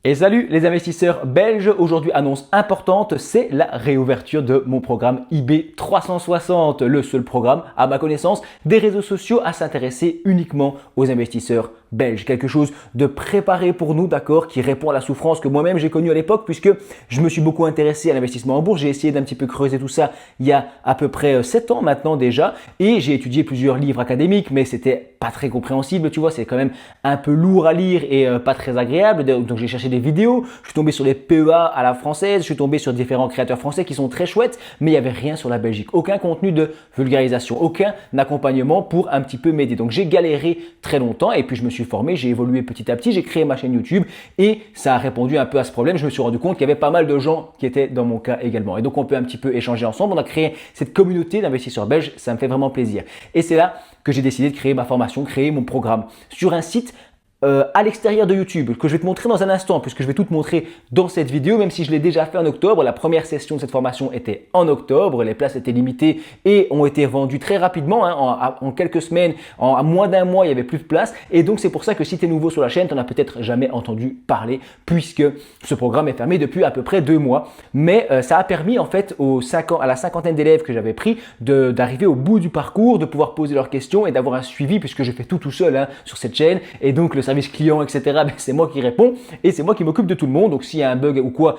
Et salut les investisseurs belges, aujourd'hui annonce importante, c'est la réouverture de mon programme IB 360, le seul programme à ma connaissance des réseaux sociaux à s'intéresser uniquement aux investisseurs belges. Quelque chose de préparé pour nous, d'accord, qui répond à la souffrance que moi-même j'ai connue à l'époque puisque je me suis beaucoup intéressé à l'investissement en bourse, j'ai essayé d'un petit peu creuser tout ça il y a à peu près 7 ans maintenant déjà et j'ai étudié plusieurs livres académiques mais c'était pas très compréhensible, tu vois, c'est quand même un peu lourd à lire et pas très agréable, donc j'ai cherché des vidéos, je suis tombé sur les PEA à la française, je suis tombé sur différents créateurs français qui sont très chouettes, mais il n'y avait rien sur la Belgique, aucun contenu de vulgarisation, aucun accompagnement pour un petit peu m'aider. Donc j'ai galéré très longtemps et puis je me suis formé, j'ai évolué petit à petit, j'ai créé ma chaîne YouTube et ça a répondu un peu à ce problème. Je me suis rendu compte qu'il y avait pas mal de gens qui étaient dans mon cas également. Et donc on peut un petit peu échanger ensemble, on a créé cette communauté d'investisseurs belges, ça me fait vraiment plaisir. Et c'est là que j'ai décidé de créer ma formation, créer mon programme sur un site à l'extérieur de YouTube, que je vais te montrer dans un instant, puisque je vais tout te montrer dans cette vidéo, même si je l'ai déjà fait en octobre. La première session de cette formation était en octobre, les places étaient limitées et ont été vendues très rapidement, hein, en quelques semaines, en moins d'un mois, il n'y avait plus de place. Et donc c'est pour ça que si tu es nouveau sur la chaîne, tu n'en as peut-être jamais entendu parler, puisque ce programme est fermé depuis à peu près 2 mois. Mais ça a permis en fait à la cinquantaine d'élèves que j'avais pris d'arriver au bout du parcours, de pouvoir poser leurs questions et d'avoir un suivi, puisque je fais tout seul hein, sur cette chaîne. Et donc le service client, etc., ben, c'est moi qui réponds et c'est moi qui m'occupe de tout le monde. Donc s'il y a un bug ou quoi,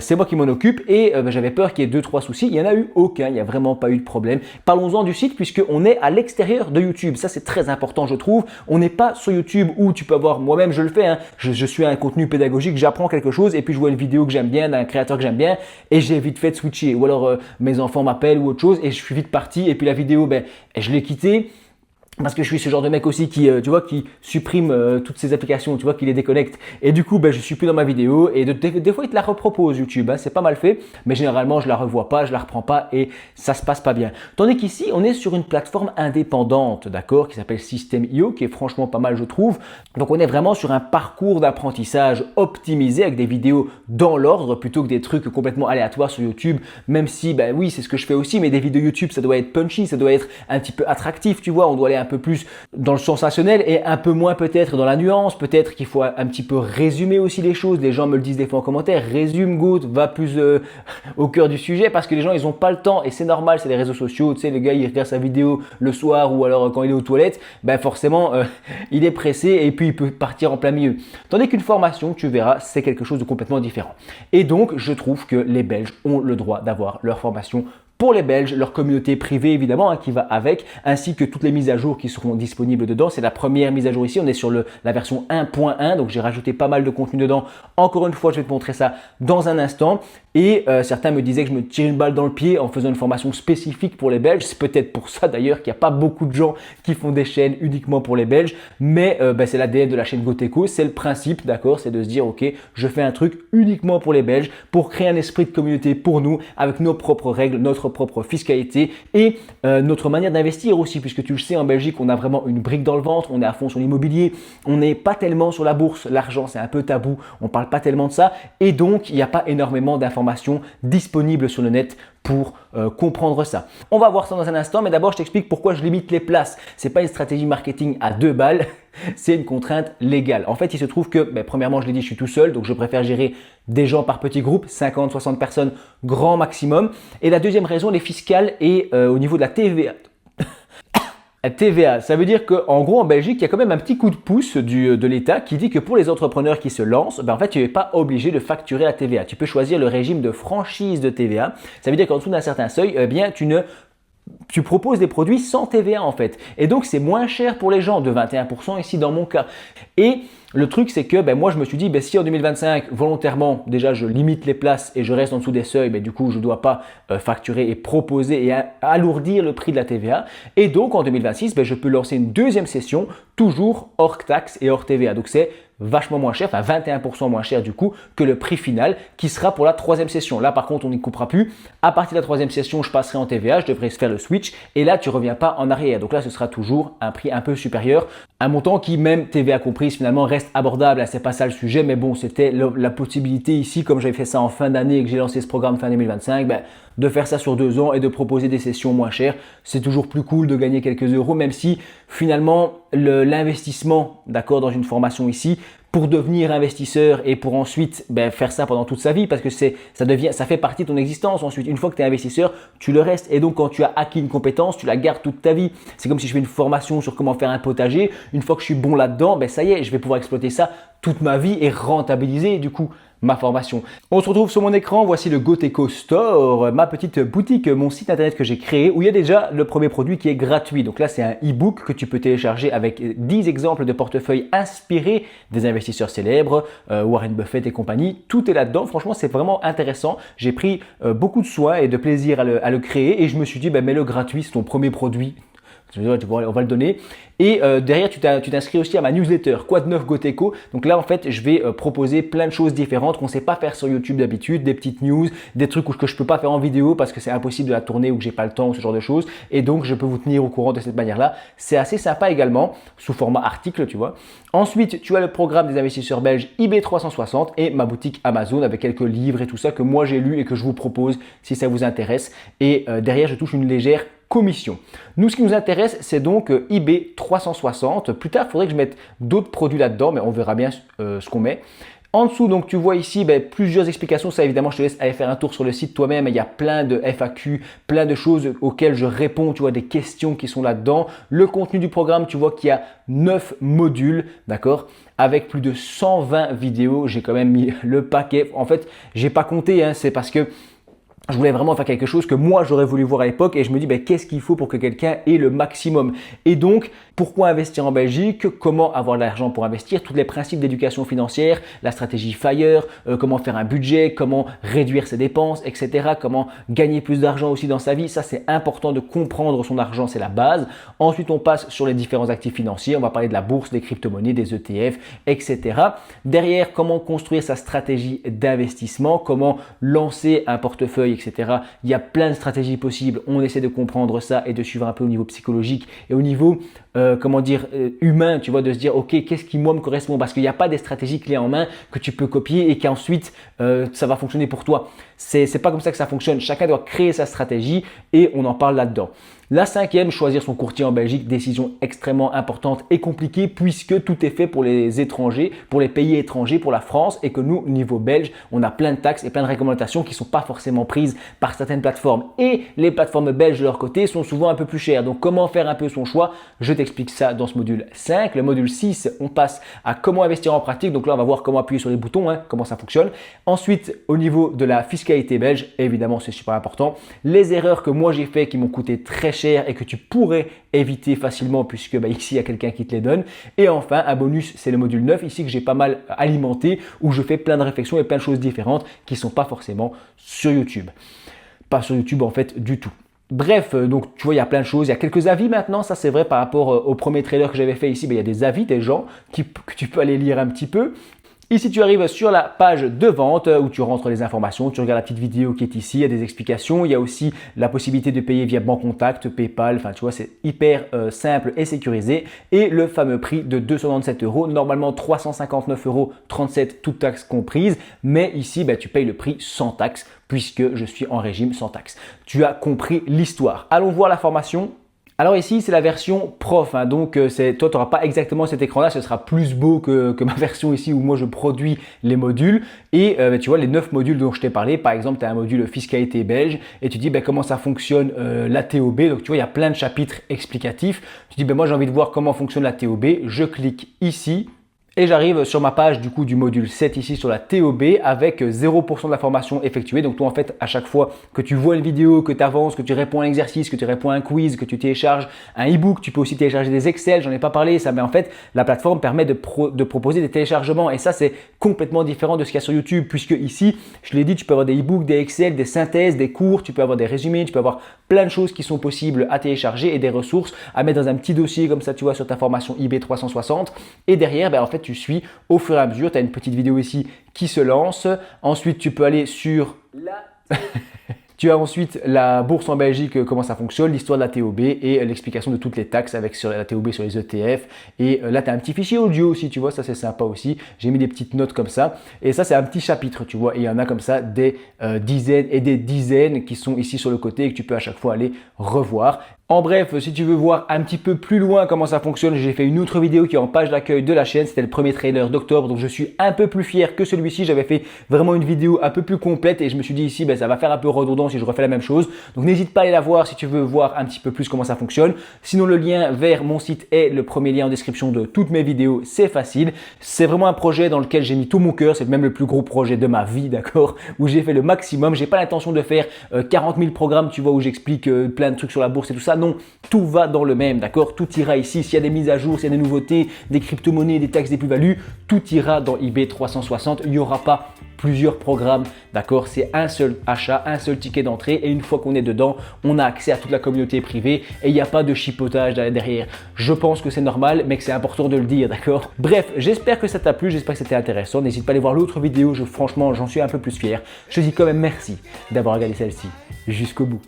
c'est moi qui m'en occupe et ben, j'avais peur qu'il y ait 2-3 soucis. Il n'y en a eu aucun, il n'y a vraiment pas eu de problème. Parlons-en du site puisqu'on est à l'extérieur de YouTube. Ça, c'est très important, je trouve. On n'est pas sur YouTube où tu peux avoir, moi-même, je le fais. Hein, je suis un contenu pédagogique, j'apprends quelque chose et puis je vois une vidéo que j'aime bien d'un créateur que j'aime bien et j'ai vite fait de switcher. Ou alors mes enfants m'appellent ou autre chose et je suis vite parti et puis la vidéo, ben, je l'ai quittée. Parce que je suis ce genre de mec aussi qui, tu vois, qui supprime toutes ces applications, tu vois, qui les déconnecte. Et du coup, ben, je suis plus dans ma vidéo et des fois, il te la repropose YouTube. Hein, c'est pas mal fait, mais généralement, je la revois pas, je la reprends pas et ça se passe pas bien. Tandis qu'ici, on est sur une plateforme indépendante, d'accord, qui s'appelle System.io, qui est franchement pas mal, je trouve. Donc, on est vraiment sur un parcours d'apprentissage optimisé avec des vidéos dans l'ordre plutôt que des trucs complètement aléatoires sur YouTube. Même si, ben oui, c'est ce que je fais aussi, mais des vidéos YouTube, ça doit être punchy, ça doit être un petit peu attractif, tu vois. On doit aller un peu plus dans le sensationnel et un peu moins peut-être dans la nuance. Peut-être qu'il faut un petit peu résumer aussi les choses. Les gens me le disent des fois en commentaire, résume Goat, va plus au cœur du sujet parce que les gens ils ont pas le temps et c'est normal, c'est les réseaux sociaux. Tu sais, le gars il regarde sa vidéo le soir ou alors quand il est aux toilettes, ben forcément il est pressé et puis il peut partir en plein milieu. Tandis qu'une formation, tu verras, c'est quelque chose de complètement différent. Et donc je trouve que les Belges ont le droit d'avoir leur formation pour les Belges, leur communauté privée évidemment hein, qui va avec, ainsi que toutes les mises à jour qui seront disponibles dedans. C'est la première mise à jour ici, on est sur la version 1.1, donc j'ai rajouté pas mal de contenu dedans. Encore une fois, je vais te montrer ça dans un instant. Et certains me disaient que je me tire une balle dans le pied en faisant une formation spécifique pour les Belges. C'est peut-être pour ça d'ailleurs qu'il n'y a pas beaucoup de gens qui font des chaînes uniquement pour les Belges. Mais c'est l'ADN de la chaîne GoTeco, c'est le principe, d'accord, c'est de se dire ok, je fais un truc uniquement pour les Belges, pour créer un esprit de communauté pour nous, avec nos propres règles, notre propre fiscalité et notre manière d'investir aussi, puisque tu le sais, en Belgique, on a vraiment une brique dans le ventre, on est à fond sur l'immobilier, on n'est pas tellement sur la bourse, l'argent c'est un peu tabou, on parle pas tellement de ça et donc il n'y a pas énormément d'informations disponibles sur le net pour comprendre ça. On va voir ça dans un instant, mais d'abord je t'explique pourquoi je limite les places. C'est pas une stratégie marketing à 2 balles, c'est une contrainte légale. En fait, il se trouve que, premièrement, je l'ai dit, je suis tout seul, donc je préfère gérer des gens par petits groupes, 50, 60 personnes, grand maximum. Et la deuxième raison, les fiscales et au niveau de la TVA. TVA, ça veut dire qu'en gros en Belgique, il y a quand même un petit coup de pouce de l'État qui dit que pour les entrepreneurs qui se lancent, en fait, tu n'es pas obligé de facturer la TVA. Tu peux choisir le régime de franchise de TVA. Ça veut dire qu'en dessous d'un certain seuil, eh bien, tu proposes des produits sans TVA en fait. Et donc, c'est moins cher pour les gens, de 21% ici dans mon cas. Et le truc, c'est que moi, je me suis dit, si en 2025, volontairement, déjà, je limite les places et je reste en dessous des seuils, du coup, je ne dois pas facturer et proposer et alourdir le prix de la TVA. Et donc, en 2026, je peux lancer une deuxième session, toujours hors taxe et hors TVA. Donc, c'est vachement moins cher, enfin 21% moins cher du coup que le prix final qui sera pour la 3e session. Là par contre on n'y coupera plus. À partir de la 3e session, je passerai en TVA, je devrais faire le switch et là tu ne reviens pas en arrière. Donc là ce sera toujours un prix un peu supérieur, un montant qui même TVA comprise finalement reste abordable. C'est pas ça le sujet, mais bon, c'était la possibilité ici, comme j'avais fait ça en fin d'année et que j'ai lancé ce programme fin 2025, de faire ça sur 2 ans et de proposer des sessions moins chères. C'est toujours plus cool de gagner quelques euros, même si finalement l'investissement, d'accord, dans une formation ici pour devenir investisseur et pour ensuite faire ça pendant toute sa vie parce que ça fait partie de ton existence ensuite. Une fois que tu es investisseur, tu le restes et donc quand tu as acquis une compétence, tu la gardes toute ta vie. C'est comme si je fais une formation sur comment faire un potager. Une fois que je suis bon là-dedans, ça y est, je vais pouvoir exploiter ça toute ma vie et rentabiliser du coup ma formation. On se retrouve sur mon écran, voici le Goteco Store, ma petite boutique, mon site internet que j'ai créé où il y a déjà le premier produit qui est gratuit. Donc là, c'est un e-book que tu peux télécharger avec 10 exemples de portefeuilles inspirés des investisseurs célèbres, Warren Buffett et compagnie. Tout est là-dedans. Franchement, c'est vraiment intéressant. J'ai pris beaucoup de soin et de plaisir à le créer et je me suis dit, mets-le gratuit, c'est ton premier produit. On va le donner. Et derrière, tu t'inscris aussi à ma newsletter Quoi de neuf Goteco. Donc là, en fait, je vais proposer plein de choses différentes qu'on ne sait pas faire sur YouTube d'habitude, des petites news, des trucs que je ne peux pas faire en vidéo parce que c'est impossible de la tourner ou que j'ai pas le temps ou ce genre de choses. Et donc, je peux vous tenir au courant de cette manière-là. C'est assez sympa également, sous format article, tu vois. Ensuite, tu as le programme des investisseurs belges IB360 et ma boutique Amazon avec quelques livres et tout ça que moi j'ai lu et que je vous propose si ça vous intéresse. Et derrière, je touche une légère commission. Nous, ce qui nous intéresse, c'est donc IB360. Plus tard, il faudrait que je mette d'autres produits là-dedans, mais on verra bien ce qu'on met. En dessous, donc tu vois ici plusieurs explications. Ça, évidemment, je te laisse aller faire un tour sur le site toi-même. Il y a plein de FAQ, plein de choses auxquelles je réponds. Tu vois, des questions qui sont là-dedans. Le contenu du programme, tu vois qu'il y a 9 modules, d'accord, avec plus de 120 vidéos. J'ai quand même mis le paquet. En fait, j'ai pas compté, hein, c'est parce que je voulais vraiment faire quelque chose que moi j'aurais voulu voir à l'époque et je me dis qu'est-ce qu'il faut pour que quelqu'un ait le maximum. Et donc, pourquoi investir en Belgique? Comment avoir de l'argent pour investir? Tous les principes d'éducation financière, la stratégie FIRE, comment faire un budget, comment réduire ses dépenses, etc. Comment gagner plus d'argent aussi dans sa vie. Ça, c'est important de comprendre son argent, c'est la base. Ensuite, on passe sur les différents actifs financiers. On va parler de la bourse, des crypto-monnaies, des ETF, etc. Derrière, comment construire sa stratégie d'investissement, comment lancer un portefeuille, etc. Il y a plein de stratégies possibles. On essaie de comprendre ça et de suivre un peu au niveau psychologique et au niveau humain, tu vois, de se dire ok, qu'est-ce qui moi me correspond, parce qu'il n'y a pas des stratégies clés en main que tu peux copier et qu'ensuite ça va fonctionner pour toi. C'est pas comme ça que ça fonctionne. Chacun doit créer sa stratégie et on en parle là-dedans. La cinquième, choisir son courtier en Belgique, décision extrêmement importante et compliquée puisque tout est fait pour les étrangers, pour les pays étrangers, pour la France et que nous, au niveau belge, on a plein de taxes et plein de réglementations qui ne sont pas forcément prises par certaines plateformes. Et les plateformes belges de leur côté sont souvent un peu plus chères. Donc comment faire un peu son choix? Je t'explique ça dans ce module 5. Le module 6, on passe à comment investir en pratique. Donc là, on va voir comment appuyer sur les boutons, comment ça fonctionne. Ensuite, au niveau de la fiscalité belge, évidemment, c'est super important. Les erreurs que moi j'ai fait qui m'ont coûté très cher et que tu pourrais éviter facilement puisque ici il y a quelqu'un qui te les donne. Et enfin, un bonus, c'est le module 9 ici que j'ai pas mal alimenté où je fais plein de réflexions et plein de choses différentes qui ne sont pas forcément sur YouTube. Pas sur YouTube en fait du tout. Bref, donc tu vois, il y a plein de choses. Il y a quelques avis maintenant. Ça, c'est vrai par rapport au premier trailer que j'avais fait ici. Il y a des avis des gens que tu peux aller lire un petit peu. Ici, tu arrives sur la page de vente où tu rentres les informations, tu regardes la petite vidéo qui est ici, il y a des explications, il y a aussi la possibilité de payer via Banque Contact, PayPal, enfin tu vois, c'est hyper simple et sécurisé. Et le fameux prix de 297 €, normalement 359,37 €, toutes taxes comprises, mais ici, tu payes le prix sans taxe puisque je suis en régime sans taxe. Tu as compris l'histoire. Allons voir la formation. Alors ici, c'est la version prof, donc toi, tu n'auras pas exactement cet écran-là, ce sera plus beau que ma version ici où moi je produis les modules. Et tu vois, les 9 modules dont je t'ai parlé, par exemple, tu as un module fiscalité belge et tu dis comment ça fonctionne la TOB. Donc tu vois, il y a plein de chapitres explicatifs. Tu dis moi j'ai envie de voir comment fonctionne la TOB, je clique ici. Et j'arrive sur ma page du module 7 ici sur la TOB avec 0% de la formation effectuée. Donc toi en fait à chaque fois que tu vois une vidéo, que tu avances, que tu réponds à un exercice, que tu réponds à un quiz, que tu télécharges un e-book, tu peux aussi télécharger des Excel, j'en ai pas parlé ça, mais en fait la plateforme permet de proposer des téléchargements et ça c'est complètement différent de ce qu'il y a sur YouTube puisque ici, je l'ai dit, tu peux avoir des e-books, des Excel, des synthèses, des cours, tu peux avoir des résumés, tu peux avoir plein de choses qui sont possibles à télécharger et des ressources à mettre dans un petit dossier comme ça tu vois sur ta formation IB360 et derrière en fait tu suis au fur et à mesure. Tu as une petite vidéo ici qui se lance. Ensuite, tu peux aller sur Tu as ensuite la bourse en Belgique, comment ça fonctionne, l'histoire de la TOB et l'explication de toutes les taxes avec sur la TOB sur les ETF. Et là, tu as un petit fichier audio aussi, tu vois, ça c'est sympa aussi. J'ai mis des petites notes comme ça. Et ça, c'est un petit chapitre, tu vois. Et il y en a comme ça des dizaines et des dizaines qui sont ici sur le côté et que tu peux à chaque fois aller revoir. En bref, si tu veux voir un petit peu plus loin comment ça fonctionne, j'ai fait une autre vidéo qui est en page d'accueil de la chaîne. C'était le premier trailer d'octobre, donc je suis un peu plus fier que celui-ci. J'avais fait vraiment une vidéo un peu plus complète et je me suis dit ici, ça va faire un peu redondant si je refais la même chose. Donc n'hésite pas à aller la voir si tu veux voir un petit peu plus comment ça fonctionne. Sinon, le lien vers mon site est le premier lien en description de toutes mes vidéos. C'est facile. C'est vraiment un projet dans lequel j'ai mis tout mon cœur. C'est même le plus gros projet de ma vie, d'accord, où j'ai fait le maximum. J'ai pas l'intention de faire 40 000 programmes, tu vois, où j'explique plein de trucs sur la bourse et tout ça. Non, tout va dans le même, d'accord? Tout ira ici. S'il y a des mises à jour, s'il y a des nouveautés, des crypto-monnaies, des taxes, des plus-values, tout ira dans eBay 360. Il n'y aura pas plusieurs programmes, d'accord? C'est un seul achat, un seul ticket d'entrée et une fois qu'on est dedans, on a accès à toute la communauté privée et il n'y a pas de chipotage derrière. Je pense que c'est normal, mais que c'est important de le dire, d'accord? Bref, j'espère que ça t'a plu, j'espère que c'était intéressant. N'hésite pas à aller voir l'autre vidéo, franchement, j'en suis un peu plus fier. Je te dis quand même merci d'avoir regardé celle-ci jusqu'au bout.